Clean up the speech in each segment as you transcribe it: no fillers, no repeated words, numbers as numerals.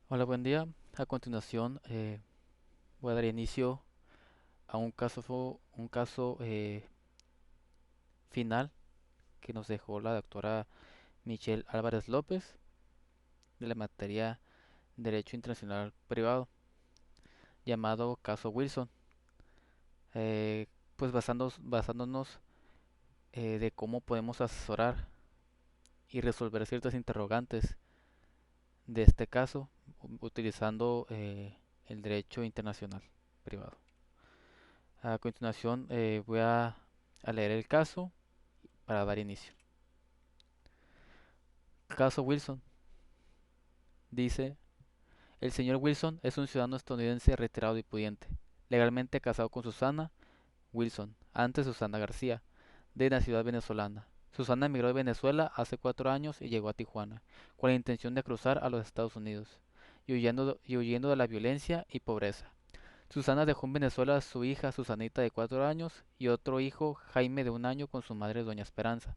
Hola, buen día. A continuación, voy a dar inicio a un caso final que nos dejó la doctora Michelle Álvarez López de la materia Derecho Internacional Privado, llamado caso Wilson. Pues basándonos de cómo podemos asesorar y resolver ciertas interrogantes de este caso utilizando el derecho internacional privado. A continuación, voy a leer el caso para dar inicio. Caso Wilson. Dice, el señor Wilson es un ciudadano estadounidense retirado y pudiente, legalmente casado con Susana Wilson, antes Susana García, de nacionalidad venezolana. Susana emigró de Venezuela hace 4 años y llegó a Tijuana, con la intención de cruzar a los Estados Unidos, y huyendo de la violencia y pobreza. Susana dejó en Venezuela a su hija Susanita de 4 años y otro hijo Jaime de 1 año con su madre Doña Esperanza.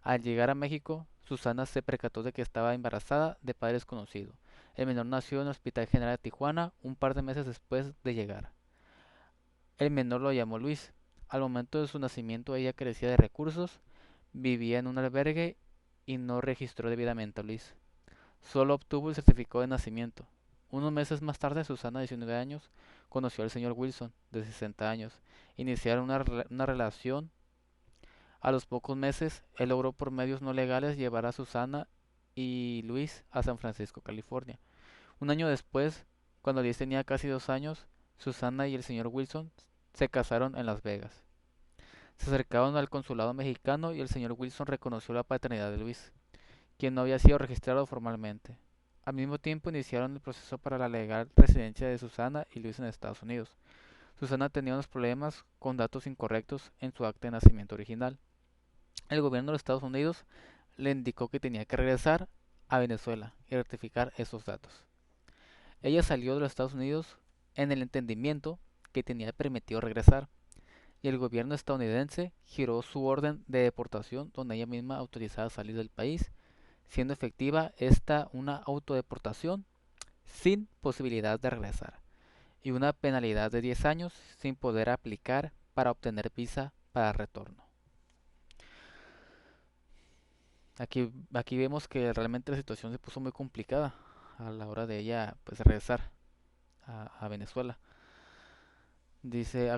Al llegar a México, Susana se percató de que estaba embarazada de padre desconocido. El menor nació en el Hospital General de Tijuana un par de meses después de llegar. El menor lo llamó Luis. Al momento de su nacimiento ella carecía de recursos, vivía en un albergue y no registró debidamente a Luis. Solo obtuvo el certificado de nacimiento. Unos meses más tarde, Susana, de 19 años, conoció al señor Wilson, de 60 años. Iniciaron una relación. A los pocos meses, él logró por medios no legales llevar a Susana y Luis a San Francisco, California. Un año después, cuando Luis tenía casi 2 años, Susana y el señor Wilson se casaron en Las Vegas. Se acercaron al consulado mexicano y el señor Wilson reconoció la paternidad de Luis, quien no había sido registrado formalmente. Al mismo tiempo iniciaron el proceso para la legal residencia de Susana y Luis en Estados Unidos. Susana tenía unos problemas con datos incorrectos en su acta de nacimiento original. El gobierno de Estados Unidos le indicó que tenía que regresar a Venezuela y rectificar esos datos. Ella salió de los Estados Unidos en el entendimiento que tenía permitido regresar, y el gobierno estadounidense giró su orden de deportación donde ella misma autorizaba salir del país, siendo efectiva esta una autodeportación sin posibilidad de regresar y una penalidad de 10 años sin poder aplicar para obtener visa para retorno. Aquí vemos que realmente la situación se puso muy complicada a la hora de ella pues regresar a Venezuela. Dice,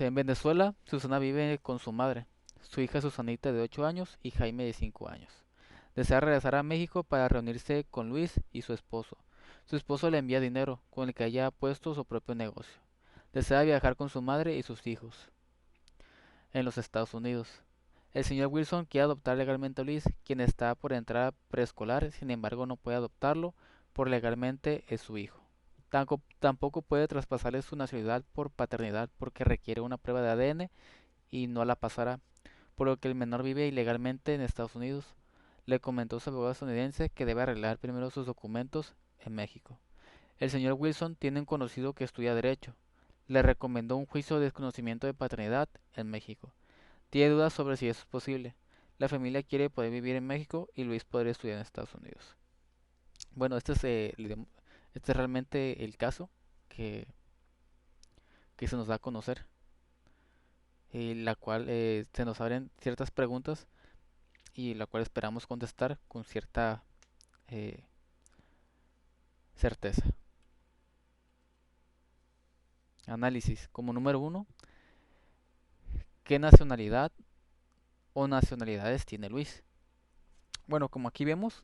en Venezuela, Susana vive con su madre, su hija Susanita de 8 años y Jaime de 5 años. Desea regresar a México para reunirse con Luis y su esposo. Su esposo le envía dinero, con el que ella ha puesto su propio negocio. Desea viajar con su madre y sus hijos en los Estados Unidos. El señor Wilson quiere adoptar legalmente a Luis, quien está por entrar a preescolar, sin embargo no puede adoptarlo, por legalmente es su hijo. Tampoco puede traspasarle su nacionalidad por paternidad porque requiere una prueba de ADN y no la pasará, por lo que el menor vive ilegalmente en Estados Unidos. Le comentó su abogado estadounidense que debe arreglar primero sus documentos en México. El señor Wilson tiene un conocido que estudia Derecho. Le recomendó un juicio de desconocimiento de paternidad en México. Tiene dudas sobre si eso es posible. La familia quiere poder vivir en México y Luis poder estudiar en Estados Unidos. Bueno, este es realmente el caso que, que se nos da a conocer, la cual se nos abren ciertas preguntas y la cual esperamos contestar con cierta eh, certeza. Análisis. Como número uno, ¿qué nacionalidad o nacionalidades tiene Luis? Bueno, como aquí vemos,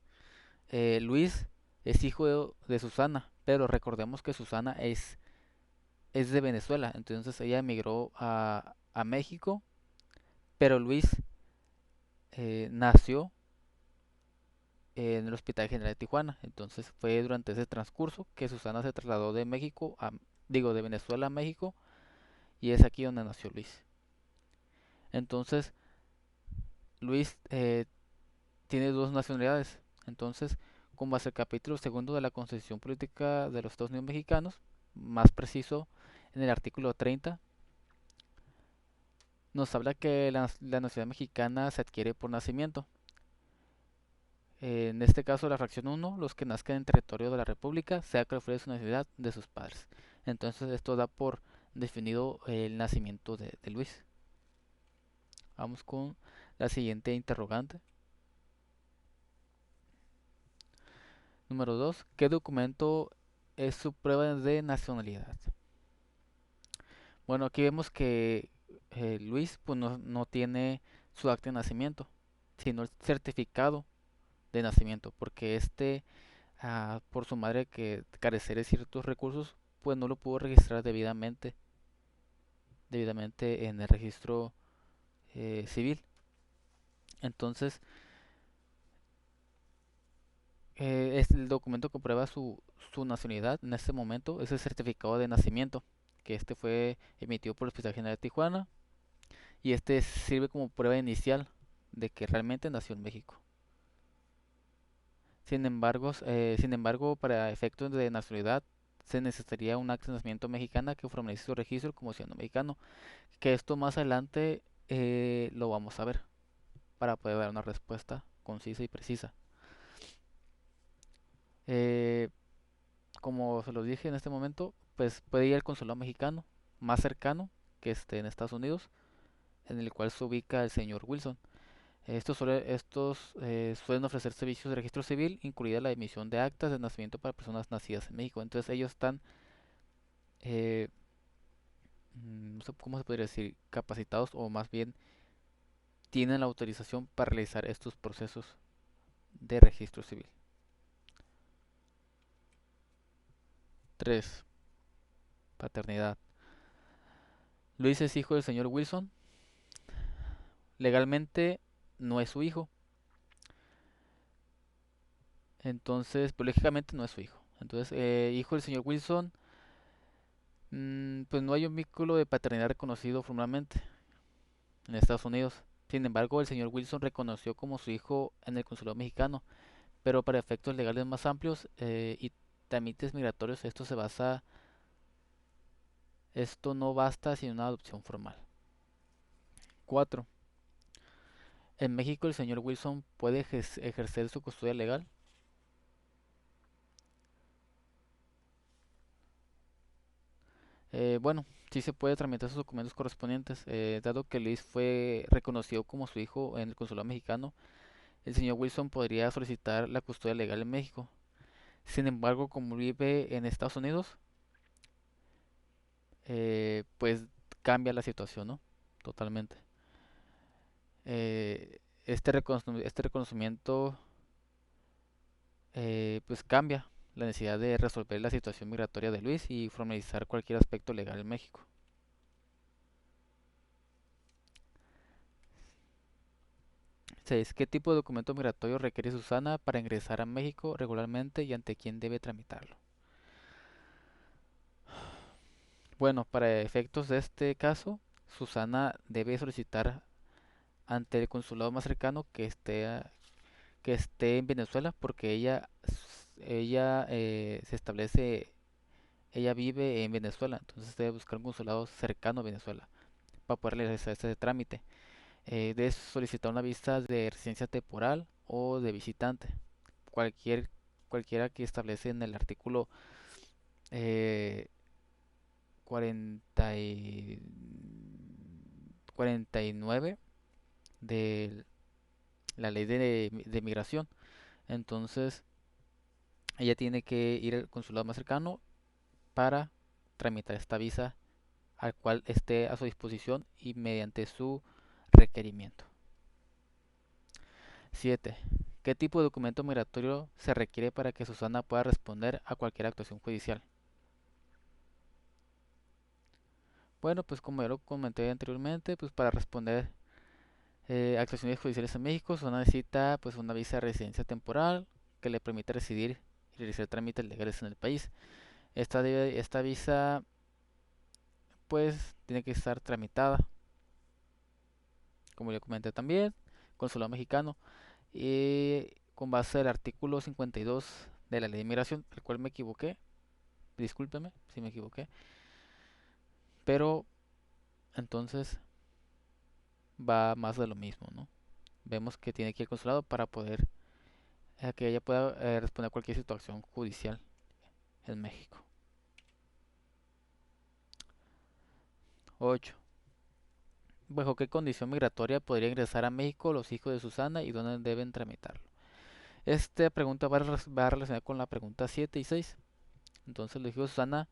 Luis es hijo de Susana, pero recordemos que Susana es de Venezuela, entonces ella emigró a México, pero Luis nació en el Hospital General de Tijuana, entonces fue durante ese transcurso que Susana se trasladó de de Venezuela a México, y es aquí donde nació Luis. Entonces, Luis tiene dos nacionalidades, entonces, con base al capítulo segundo de la Constitución Política de los Estados Unidos Mexicanos, más preciso en el artículo 30, nos habla que la nacionalidad mexicana se adquiere por nacimiento. En este caso, la fracción uno, los que nazcan en territorio de la República, sea que fuere su nacionalidad de sus padres. Entonces, esto da por definido el nacimiento de Luis. Vamos con la siguiente interrogante. Número 2. ¿Qué documento es su prueba de nacionalidad? Bueno, aquí vemos que Luis pues no tiene su acta de nacimiento, sino el certificado de nacimiento, porque por su madre que carecer de ciertos recursos, pues no lo pudo registrar debidamente en el registro civil. Entonces, es el documento que prueba su nacionalidad en este momento es el certificado de nacimiento, que este fue emitido por el Hospital General de Tijuana y este sirve como prueba inicial de que realmente nació en México. Sin embargo, para efectos de nacionalidad se necesitaría un acta de nacimiento mexicana que formalice su registro como ciudadano mexicano, que esto más adelante lo vamos a ver para poder dar una respuesta concisa y precisa. Eh, Como se los dije en este momento, pues puede ir al consulado mexicano más cercano que esté en Estados Unidos, en el cual se ubica el señor Wilson. Estos suelen ofrecer servicios de registro civil, incluida la emisión de actas de nacimiento para personas nacidas en México. Entonces ellos están, eh, no sé cómo se podría decir, capacitados o más bien tienen la autorización para realizar estos procesos de registro civil. 3. Paternidad. Luis es hijo del señor Wilson. Legalmente no es su hijo. Entonces, pues lógicamente no es su hijo. Entonces, hijo del señor Wilson, pues no hay un vínculo de paternidad reconocido formalmente en Estados Unidos. Sin embargo, el señor Wilson reconoció como su hijo en el consulado mexicano, pero para efectos legales más amplios y trámites migratorios, esto no basta sin una adopción formal. 4. En México el señor Wilson puede ejercer su custodia legal. Bueno, sí se puede tramitar sus documentos correspondientes, dado que Luis fue reconocido como su hijo en el consulado mexicano. El señor Wilson podría solicitar la custodia legal en México. Sin embargo, como vive en Estados Unidos, pues cambia la situación, ¿no? Totalmente. Este reconocimiento pues cambia la necesidad de resolver la situación migratoria de Luis y formalizar cualquier aspecto legal en México. 6. ¿Qué tipo de documento migratorio requiere Susana para ingresar a México regularmente y ante quién debe tramitarlo? Bueno, para efectos de este caso, Susana debe solicitar ante el consulado más cercano que esté en Venezuela, porque ella vive en Venezuela, entonces debe buscar un consulado cercano a Venezuela para poder realizar este trámite. Debe solicitar una visa de residencia temporal o de visitante, cualquier, cualquiera que establece en el artículo eh, 40 y 49 de la ley de migración. Entonces, ella tiene que ir al consulado más cercano para tramitar esta visa al cual esté a su disposición y mediante su requerimiento. 7. ¿Qué tipo de documento migratorio se requiere para que Susana pueda responder a cualquier actuación judicial? Bueno, pues como ya lo comenté anteriormente, pues para responder actuaciones judiciales en México, Susana necesita pues una visa de residencia temporal que le permita residir y realizar trámites legales en el país. Esta visa pues tiene que estar tramitada, como ya comenté también, consulado mexicano, y con base al artículo 52 de la ley de inmigración, el cual me equivoqué, discúlpeme si me equivoqué, pero entonces va más de lo mismo, ¿no? Vemos que tiene que ir al consulado para poder a que ella pueda responder a cualquier situación judicial en México. 8. ¿Bajo qué condición migratoria podría ingresar a México los hijos de Susana y dónde deben tramitarlo? Esta pregunta va relacionada con la pregunta 7 y 6. Entonces los hijos de Susana,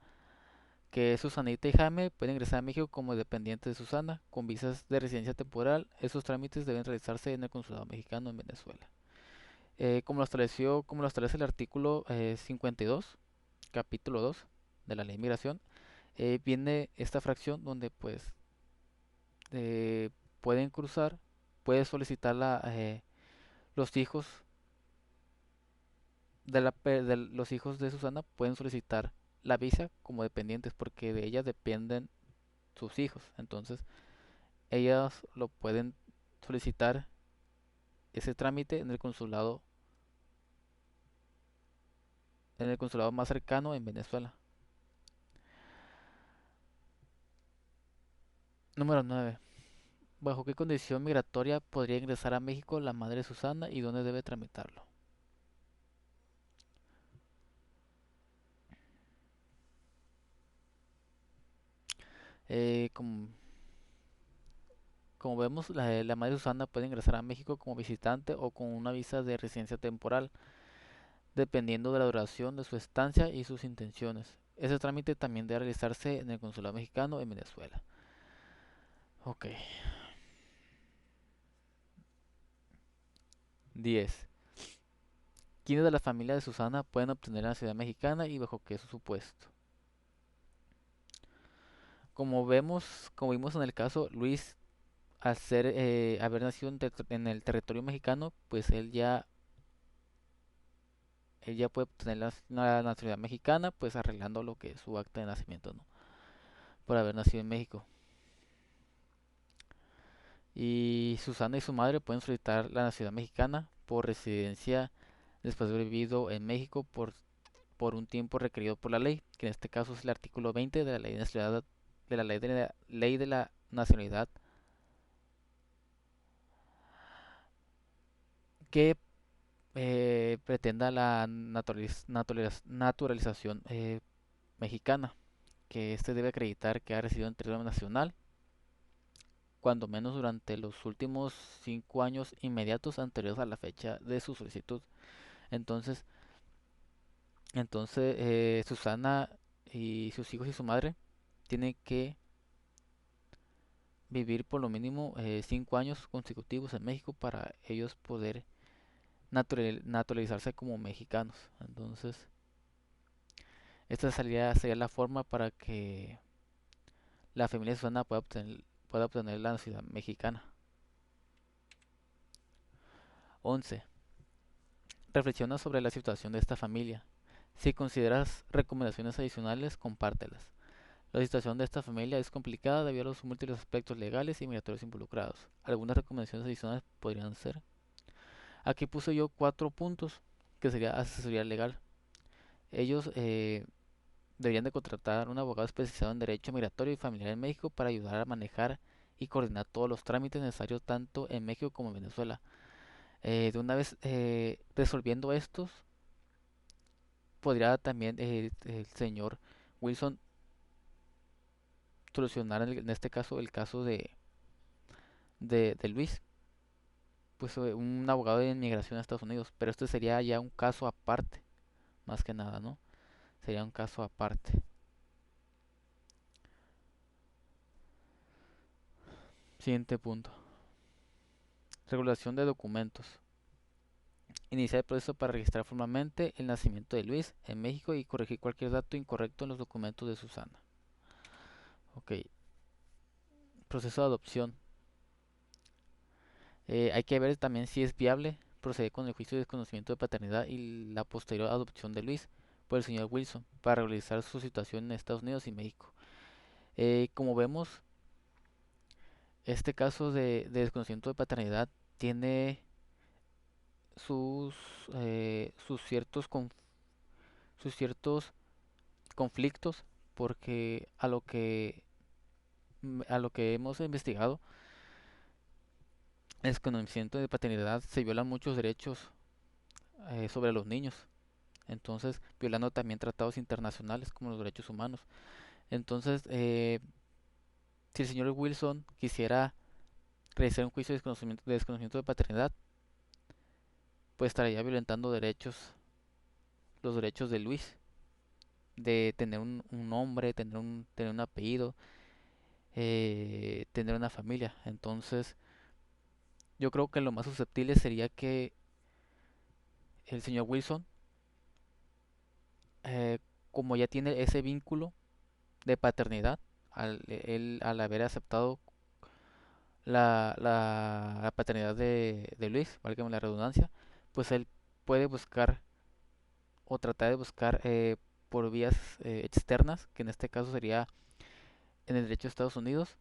que es Susanita y Jaime, pueden ingresar a México como dependientes de Susana con visas de residencia temporal. Esos trámites deben realizarse en el consulado mexicano en Venezuela. Como lo establece el artículo 52, capítulo 2 de la ley de migración, viene esta fracción donde pues eh, pueden cruzar, puede solicitar los hijos los hijos de Susana pueden solicitar la visa como dependientes porque de ellas dependen sus hijos. Entonces, ellas lo pueden solicitar ese trámite en el consulado más cercano en Venezuela. Número 9. ¿Bajo qué condición migratoria podría ingresar a México la madre de Susana y dónde debe tramitarlo? Eh, como, como vemos, la madre de Susana puede ingresar a México como visitante o con una visa de residencia temporal, dependiendo de la duración de su estancia y sus intenciones. Ese trámite también debe realizarse en el consulado mexicano en Venezuela. Ok. 10. ¿Quiénes de la familia de Susana pueden obtener la ciudad mexicana y bajo qué supuesto? Como vimos en el caso, Luis, haber nacido en el territorio mexicano, pues él ya puede obtener la nacionalidad mexicana, pues arreglando lo que es su acta de nacimiento, ¿no? Por haber nacido en México. Y Susana y su madre pueden solicitar la nacionalidad mexicana por residencia después de haber vivido en México por un tiempo requerido por la ley, que en este caso es el artículo 20 de la ley de nacionalidad, ley de la nacionalidad, que pretenda la naturalización mexicana, que éste debe acreditar que ha residido en territorio nacional cuando menos durante los últimos 5 años inmediatos anteriores a la fecha de su solicitud. Entonces, Susana y sus hijos y su madre tienen que vivir por lo mínimo 5 años consecutivos en México para ellos poder naturalizarse como mexicanos. Entonces, esta sería la forma para que la familia de Susana pueda obtener la nacionalidad mexicana. 11. Reflexiona sobre la situación de esta familia. Si consideras recomendaciones adicionales, compártelas. La situación de esta familia es complicada debido a los múltiples aspectos legales y migratorios involucrados. Algunas recomendaciones adicionales podrían ser. Aquí puse yo 4 puntos, que sería asesoría legal. Ellos deberían de contratar un abogado especializado en derecho migratorio y familiar en México para ayudar a manejar y coordinar todos los trámites necesarios tanto en México como en Venezuela. De una vez resolviendo estos, podría también el señor Wilson solucionar en este caso el caso de Luis, pues un abogado de inmigración a Estados Unidos, pero este sería ya un caso aparte, más que nada, ¿no? Sería un caso aparte. Siguiente punto. Regulación de documentos. Iniciar el proceso para registrar formalmente el nacimiento de Luis en México y corregir cualquier dato incorrecto en los documentos de Susana. Ok. Proceso de adopción. Hay que ver también si es viable proceder con el juicio de desconocimiento de paternidad y la posterior adopción de Luis por el señor Wilson para regularizar su situación en Estados Unidos y México. Como vemos, este caso de desconocimiento de paternidad tiene sus, sus ciertos conflictos porque a lo que hemos investigado, el desconocimiento de paternidad se violan muchos derechos sobre los niños. Entonces, violando también tratados internacionales como los derechos humanos. Entonces, si el señor Wilson quisiera realizar un juicio de desconocimiento de paternidad, pues estaría violentando los derechos de Luis, de tener un nombre, tener un apellido, tener una familia. Entonces, yo creo que lo más susceptible sería que el señor Wilson, eh, como ya tiene ese vínculo de paternidad, al haber aceptado la paternidad de Luis, válgame la redundancia, pues él puede buscar o tratar de buscar por vías externas, que en este caso sería en el derecho de Estados Unidos,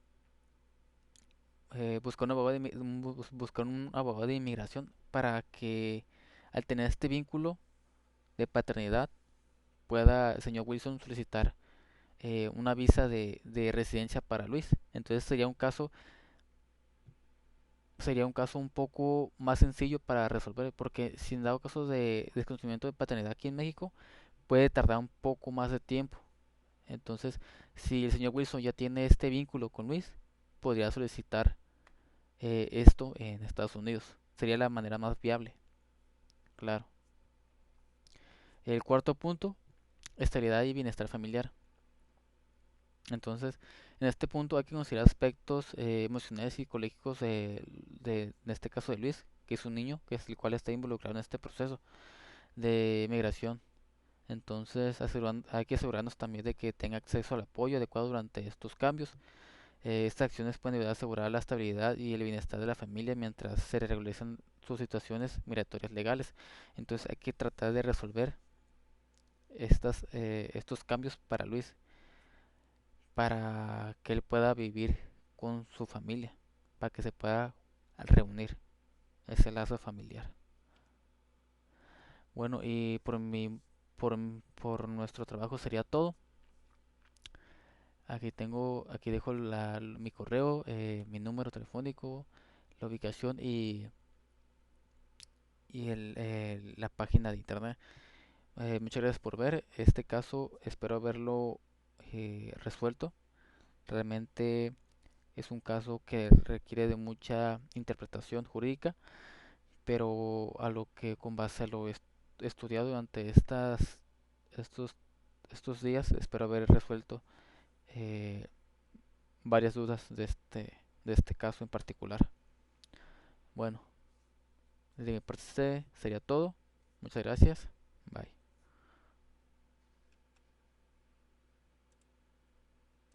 buscar un abogado de inmigración para que al tener este vínculo de paternidad pueda el señor Wilson solicitar una visa de residencia para Luis. Entonces sería un caso un poco más sencillo para resolver, porque si en dado caso de desconocimiento de paternidad aquí en México, puede tardar un poco más de tiempo. Entonces, si el señor Wilson ya tiene este vínculo con Luis, podría solicitar esto en Estados Unidos. Sería la manera más viable, claro. El cuarto punto, estabilidad y bienestar familiar. Entonces, en este punto hay que considerar aspectos emocionales y psicológicos en este caso de Luis, que es un niño, que es el cual está involucrado en este proceso de migración. Entonces, hay que asegurarnos también de que tenga acceso al apoyo adecuado durante estos cambios. Estas acciones pueden ayudar a asegurar la estabilidad y el bienestar de la familia mientras se regularizan sus situaciones migratorias legales. Entonces, hay que tratar de resolver estos cambios para Luis, para que él pueda vivir con su familia, para que se pueda reunir ese lazo familiar. Bueno, y por nuestro trabajo sería todo. Aquí dejo mi correo, mi número telefónico, la ubicación y la página de internet. Muchas gracias por ver. Este caso espero haberlo resuelto. Realmente es un caso que requiere de mucha interpretación jurídica, pero a lo que con base a lo estudiado durante estos, estos días, espero haber resuelto eh, varias dudas de este caso en particular. Bueno, de mi parte sería todo. Muchas gracias.